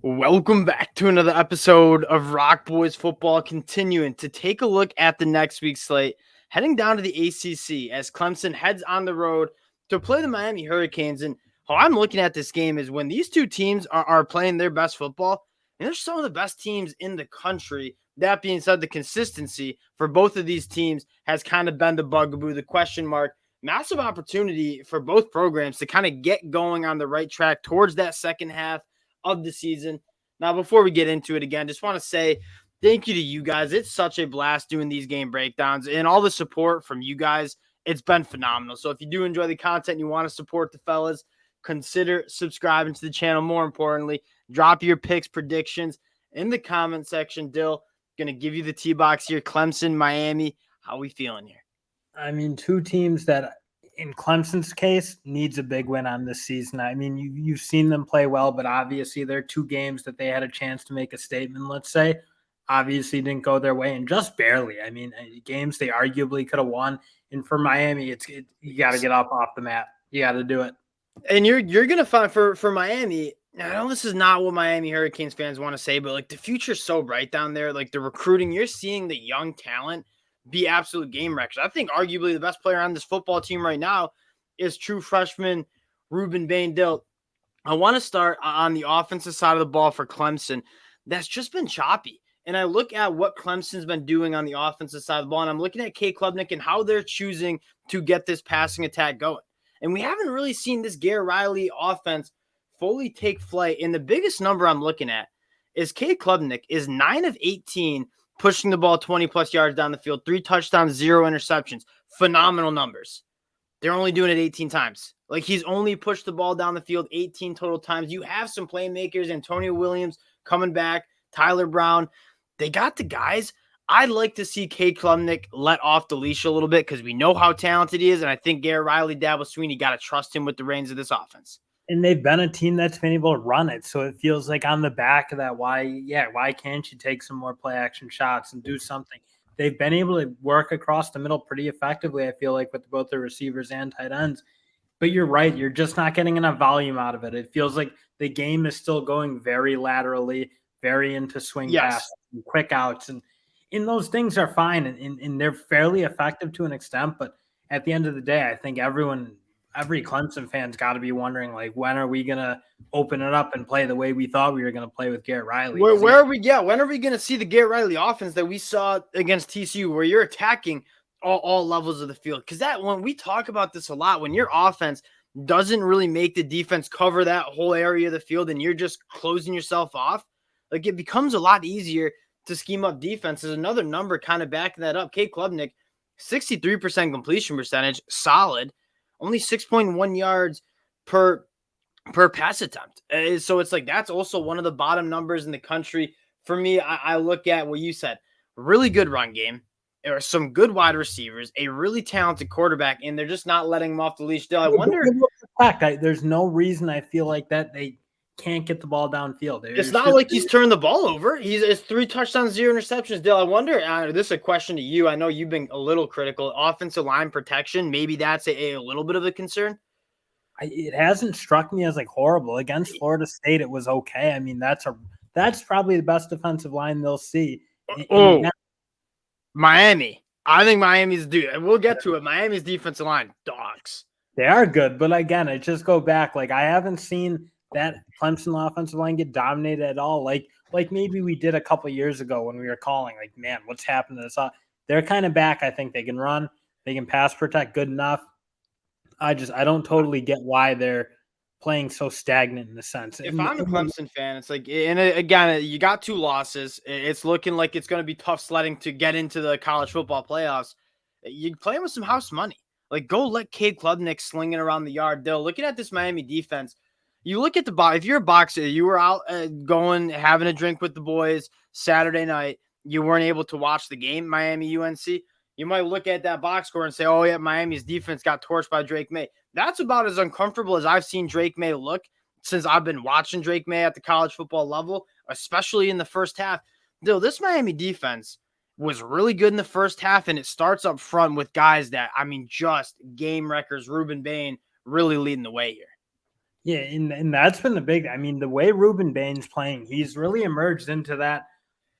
Welcome back to another episode of Rock Boys Football, continuing to take a look at the next week's slate, heading down to the ACC as Clemson heads on the road to play the Miami Hurricanes. And how I'm looking at this game is when these two teams are playing their best football, and they're some of the best teams in the country. That being said, the consistency for both of these teams has kind of been the bugaboo, the question mark. Massive opportunity for both programs to kind of get going on the right track towards that second half of the season. Now, before we get into it again, just want to say thank you to you guys. It's such a blast doing these game breakdowns and all the support from you guys. It's been phenomenal. So if you do enjoy the content and you want to support the fellas, consider subscribing to the channel. More importantly, drop your picks, predictions in the comment section. Dill, going to give you the T-box here. Clemson, Miami. How we feeling here? I mean, two teams that in Clemson's case needs a big win on this season. I mean, you've seen them play well, but obviously there are two games that they had a chance to make a statement, let's say. Obviously didn't go their way, and just barely. I mean, games they arguably could have won. And for Miami, you got to get up off the mat. You got to do it. And you're going to find for Miami, I know this is not what Miami Hurricanes fans want to say, but like the future's so bright down there. Like the recruiting, you're seeing the young talent be absolute game wreckers. I think arguably the best player on this football team right now is true freshman Ruben Bain-Dill. I want to start on the offensive side of the ball for Clemson. That's just been choppy. And I look at what Clemson's been doing on the offensive side of the ball, and I'm looking at Cade Klubnik and how they're choosing to get this passing attack going. And we haven't really seen this Garrett Riley offense fully take flight. And the biggest number I'm looking at is Cade Klubnik is 9 of 18 pushing the ball 20-plus yards down the field, 3 touchdowns, 0 interceptions. Phenomenal numbers. They're only doing it 18 times. Like, he's only pushed the ball down the field 18 total times. You have some playmakers, Antonio Williams coming back, Tyler Brown. They got the guys. I'd like to see Cade Klubnik let off the leash a little bit because we know how talented he is, and I think Garrett Riley, Dabo Swinney, got to trust him with the reins of this offense. And they've been a team that's been able to run it. So it feels like on the back of that, why can't you take some more play action shots and do something? They've been able to work across the middle pretty effectively, I feel like, with both the receivers and tight ends. But you're right. You're just not getting enough volume out of it. It feels like the game is still going very laterally, very into swing passes and quick outs. And those things are fine. And they're fairly effective to an extent. But at the end of the day, I think every Clemson fan's got to be wondering, like, when are we going to open it up and play the way we thought we were going to play with Garrett Riley? When are we going to see the Garrett Riley offense that we saw against TCU, where you're attacking all levels of the field? Because that, when we talk about this a lot, when your offense doesn't really make the defense cover that whole area of the field and you're just closing yourself off, like, it becomes a lot easier to scheme up defenses. Another number kind of backing that up, Cade Klubnik, 63% completion percentage, solid. Only 6.1 yards per pass attempt. So it's like that's also one of the bottom numbers in the country. For me, I look at what you said. Really good run game. There are some good wide receivers, a really talented quarterback, and they're just not letting him off the leash. I wonder. There's no reason I feel like that they can't get the ball downfield. It's not like he's turned the ball over. It's 3 touchdowns, 0 interceptions. Dale, I wonder, this is a question to you. I know you've been a little critical. Offensive line protection, maybe that's a little bit of a concern. It hasn't struck me as like horrible. Against Florida State, it was okay. I mean, that's probably the best defensive line they'll see. Miami. I think Miami's dude. We'll get to it. Miami's defensive line, dogs. They are good, but again, it just go back. Like, I haven't seen that Clemson offensive line get dominated at all. Like maybe we did a couple of years ago when we were calling, like, man, what's happened to this? They're kind of back. I think they can run, they can pass protect good enough. I don't totally get why they're playing so stagnant in a sense. If I'm a Clemson fan, it's like, and again, you got 2 losses. It's looking like it's going to be tough sledding to get into the college football playoffs. You're playing with some house money. Like, go let Cade Klubnik sling it around the yard. They're looking at this Miami defense. You look at the box. If you're a boxer, you were out going, having a drink with the boys Saturday night. You weren't able to watch the game, Miami UNC. You might look at that box score and say, oh, yeah, Miami's defense got torched by Drake May. That's about as uncomfortable as I've seen Drake May look since I've been watching Drake May at the college football level, especially in the first half. Though this Miami defense was really good in the first half, and it starts up front with guys that, I mean, just game wreckers. Ruben Bain really leading the way here. Yeah, and that's been the big. I mean, the way Ruben Bain's playing, he's really emerged into that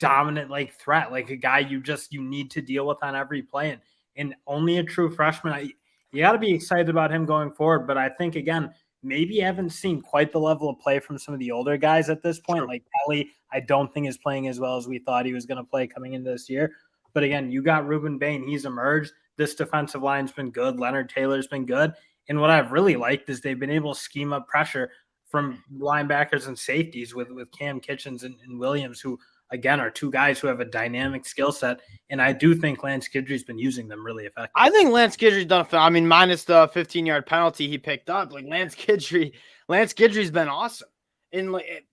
dominant like threat, like a guy you need to deal with on every play. And only a true freshman. You got to be excited about him going forward. But I think again, maybe you haven't seen quite the level of play from some of the older guys at this point. True. Like Kelly, I don't think is playing as well as we thought he was going to play coming into this year. But again, you got Ruben Bain. He's emerged. This defensive line's been good. Leonard Taylor's been good. And what I've really liked is they've been able to scheme up pressure from linebackers and safeties with Cam Kitchens and Williams, who, again, are two guys who have a dynamic skill set. And I do think Lance Guidry's been using them really effectively. I think Lance Guidry's done I mean, minus the 15-yard penalty he picked up, like Lance Guidry's been awesome. In like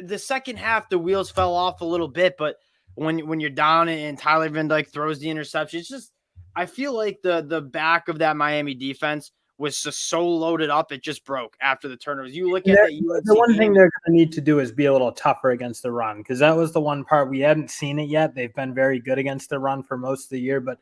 the second half, the wheels fell off a little bit, but when you're down and Tyler Van Dyke throws the interception, it's just I feel like the back of that Miami defense was just so loaded up, it just broke after the turnovers. You look at that UNC the one game, thing they're going to need to do is be a little tougher against the run, because that was the one part we hadn't seen it yet. They've been very good against the run for most of the year, but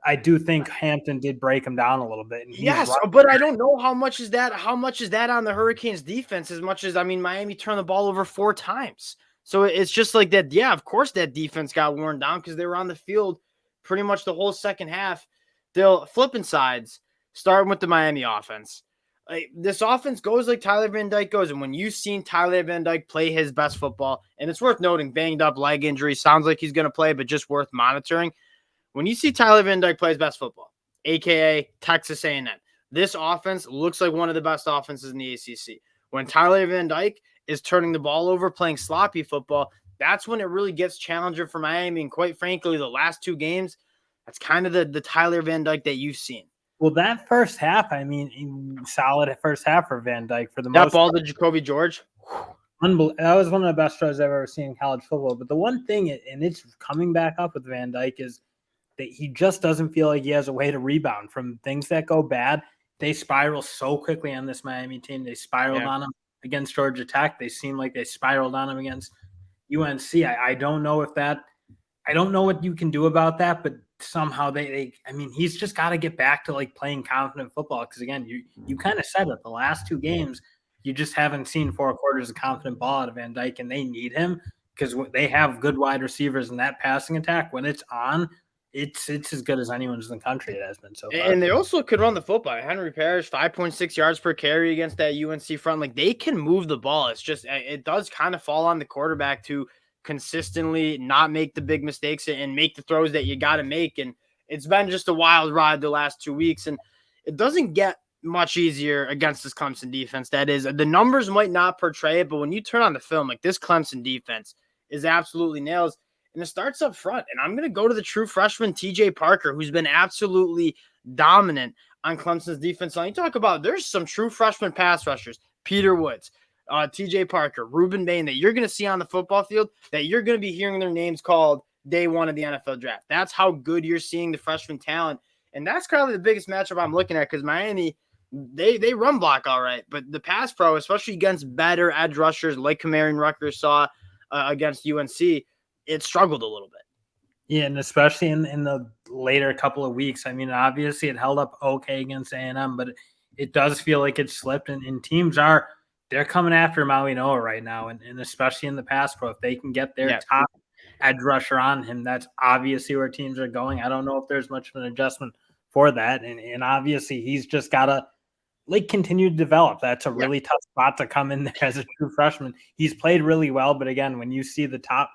I do think Hampton did break him down a little bit. And yes, but I don't know how much is that on the Hurricanes defense as much as, I mean, Miami turned the ball over 4 times. So it's just like that. Yeah, of course that defense got worn down because they were on the field pretty much the whole second half. They'll flipping sides, starting with the Miami offense. Like, this offense goes like Tyler Van Dyke goes. And when you've seen Tyler Van Dyke play his best football, and it's worth noting, banged up leg injury, sounds like he's going to play, but just worth monitoring. When you see Tyler Van Dyke play his best football, a.k.a. Texas A&M, this offense looks like one of the best offenses in the ACC. When Tyler Van Dyke is turning the ball over, playing sloppy football, that's when it really gets challenging for Miami. And quite frankly, the last 2 games, that's kind of the Tyler Van Dyke that you've seen. Well, that first half, I mean, solid first half for Van Dyke for the most. That ball part. to Jacoby George. That was one of the best throws I've ever seen in college football. But the one thing, and it's coming back up with Van Dyke, is that he just doesn't feel like he has a way to rebound from things that go bad. They spiral so quickly on this Miami team. They spiraled on him against Georgia Tech. They seem like they spiraled on him against UNC. I don't know if that – I don't know what you can do about that, but somehow I mean, he's just got to get back to like playing confident football. Because again, you kind of said it, the last 2 games, you just haven't seen 4 quarters of confident ball out of Van Dyke, and they need him because they have good wide receivers in that passing attack. When it's on, it's as good as anyone's in the country. It has been so far. And they also could run the football. Henry Parrish, 5.6 yards per carry against that UNC front. Like, they can move the ball. It's just, it does kind of fall on the quarterback to consistently not make the big mistakes and make the throws that you got to make. And it's been just a wild ride the last 2 weeks. And it doesn't get much easier against this Clemson defense. That is, the numbers might not portray it, but when you turn on the film, like, this Clemson defense is absolutely nails. And it starts up front. And I'm going to go to the true freshman, TJ Parker, who's been absolutely dominant on Clemson's defense line. You talk about, there's some true freshman pass rushers, Peter Woods, TJ Parker, Ruben Bain, that you're going to see on the football field, that you're going to be hearing their names called day 1 of the NFL draft. That's how good you're seeing the freshman talent. And that's probably the biggest matchup I'm looking at, because Miami, they run block all right. But the pass pro, especially against better edge rushers like Kamarion Rutgers saw against UNC, it struggled a little bit. Yeah, and especially in the later couple of weeks. I mean, obviously it held up okay against A&M, but it does feel like it slipped. And teams they're coming after Maui Noah right now, and especially in the pass pro. If they can get their top edge rusher on him, that's obviously where teams are going. I don't know if there's much of an adjustment for that. And obviously he's just got to continue to develop. That's a really tough spot to come in there as a true freshman. He's played really well, but again, when you see the top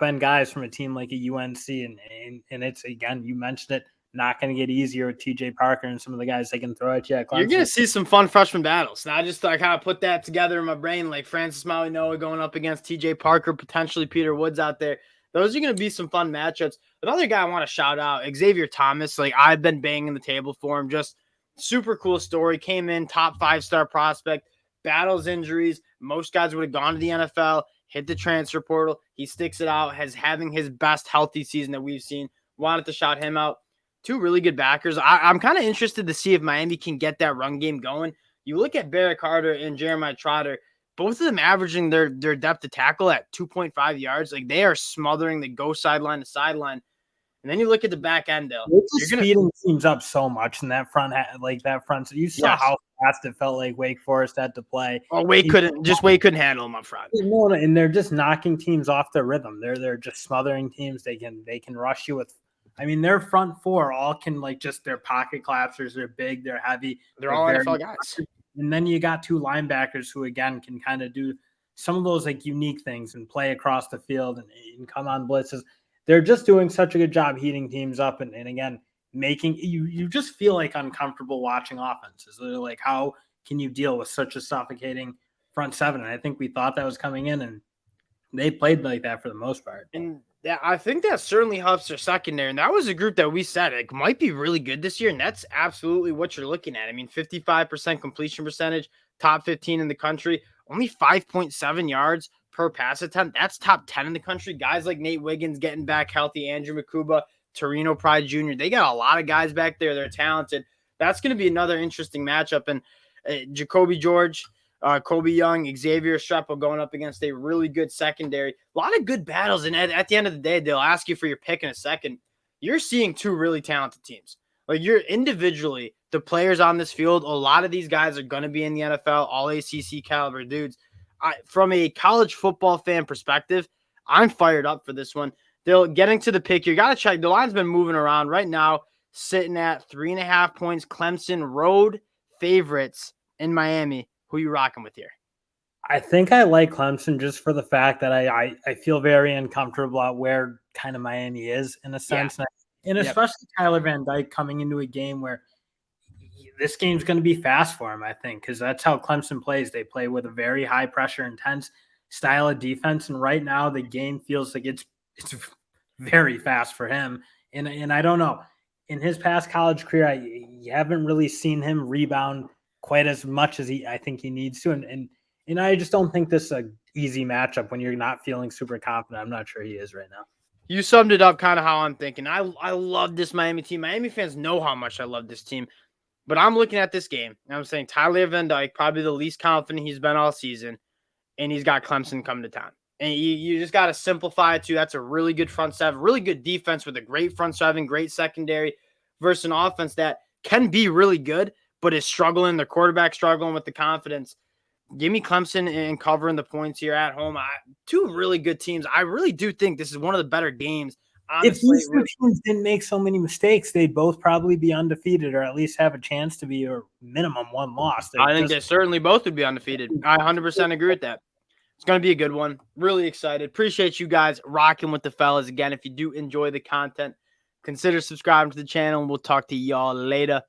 end guys from a team like a UNC, and it's, again, you mentioned it, not going to get easier with TJ Parker and some of the guys they can throw at you at Clemson. You're going to see some fun freshman battles. Now, I kind of put that together in my brain, like Francis Maui Noah going up against TJ Parker, potentially Peter Woods out there. Those are going to be some fun matchups. Another guy I want to shout out, Xavier Thomas. Like, I've been banging the table for him. Just super cool story. Came in, top 5-star prospect, battles injuries. Most guys would have gone to the NFL, hit the transfer portal. He sticks it out, having his best healthy season that we've seen. Wanted to shout him out. 2 really good backers. I'm kind of interested to see if Miami can get that run game going. You look at Barrett Carter and Jeremiah Trotter, both of them averaging their depth of tackle at 2.5 yards. Like, they are smothering the go sideline to sideline. And then you look at the back end, Dale. You're speeding teams up so much in that front. So you saw how past, it felt like Wake Forest had to play. Oh, Wake couldn't handle them up front. No, and they're just knocking teams off their rhythm. They're just smothering teams. They can rush you with. I mean, their front four all can just their pocket collapsers. They're big. They're heavy. They're all NFL guys. And then you got two linebackers who again can kind of do some of those unique things and play across the field and come on blitzes. They're just doing such a good job heating teams up and again making you just feel uncomfortable watching offenses. They're how can you deal with such a suffocating front seven? And I think we thought that was coming in, and they played like that for the most part. And I think that certainly helps their secondary. And that was a group that we said might be really good this year. And that's absolutely what you're looking at. I mean, 55% completion percentage, top 15 in the country, only 5.7 yards per pass attempt. That's top 10 in the country. Guys like Nate Wiggins getting back healthy, Andrew Makuba, Torino Pride Jr. They got a lot of guys back there. They're talented. That's going to be another interesting matchup. And Jacoby George, Kobe Young, Xavier Streppel going up against a really good secondary. A lot of good battles. And at the end of the day, they'll ask you for your pick in a second. You're seeing two really talented teams. You're individually, the players on this field, a lot of these guys are going to be in the NFL, all ACC caliber dudes. From a college football fan perspective, I'm fired up for this one. Getting to the pick, you got to check. The line's been moving around right now, sitting at 3.5 points. Clemson road favorites in Miami. Who are you rocking with here? I think I like Clemson just for the fact that I feel very uncomfortable at where kind of Miami is in a sense. Yeah. And especially Tyler Van Dyke coming into a game where this game's going to be fast for him, I think, because that's how Clemson plays. They play with a very high pressure, intense style of defense. And right now the game feels like it's very fast for him. And I don't know. In his past college career, you haven't really seen him rebound quite as much as I think he needs to. And I just don't think this is an easy matchup when you're not feeling super confident. I'm not sure he is right now. You summed it up kind of how I'm thinking. I love this Miami team. Miami fans know how much I love this team. But I'm looking at this game, and I'm saying Tyler Van Dyke, probably the least confident he's been all season, and he's got Clemson coming to town. And you just got to simplify it, too. That's a really good front seven, really good defense with a great front seven, great secondary, versus an offense that can be really good, but is struggling. Their quarterback struggling with the confidence. Give me Clemson and covering the points here at home. Two really good teams. I really do think this is one of the better games. If these two teams didn't make so many mistakes, they'd both probably be undefeated or at least have a chance to be or minimum one loss. I think they certainly both would be undefeated. I 100% agree with that. It's going to be a good one. Really excited. Appreciate you guys rocking with the fellas. Again, if you do enjoy the content, consider subscribing to the channel, and we'll talk to y'all later.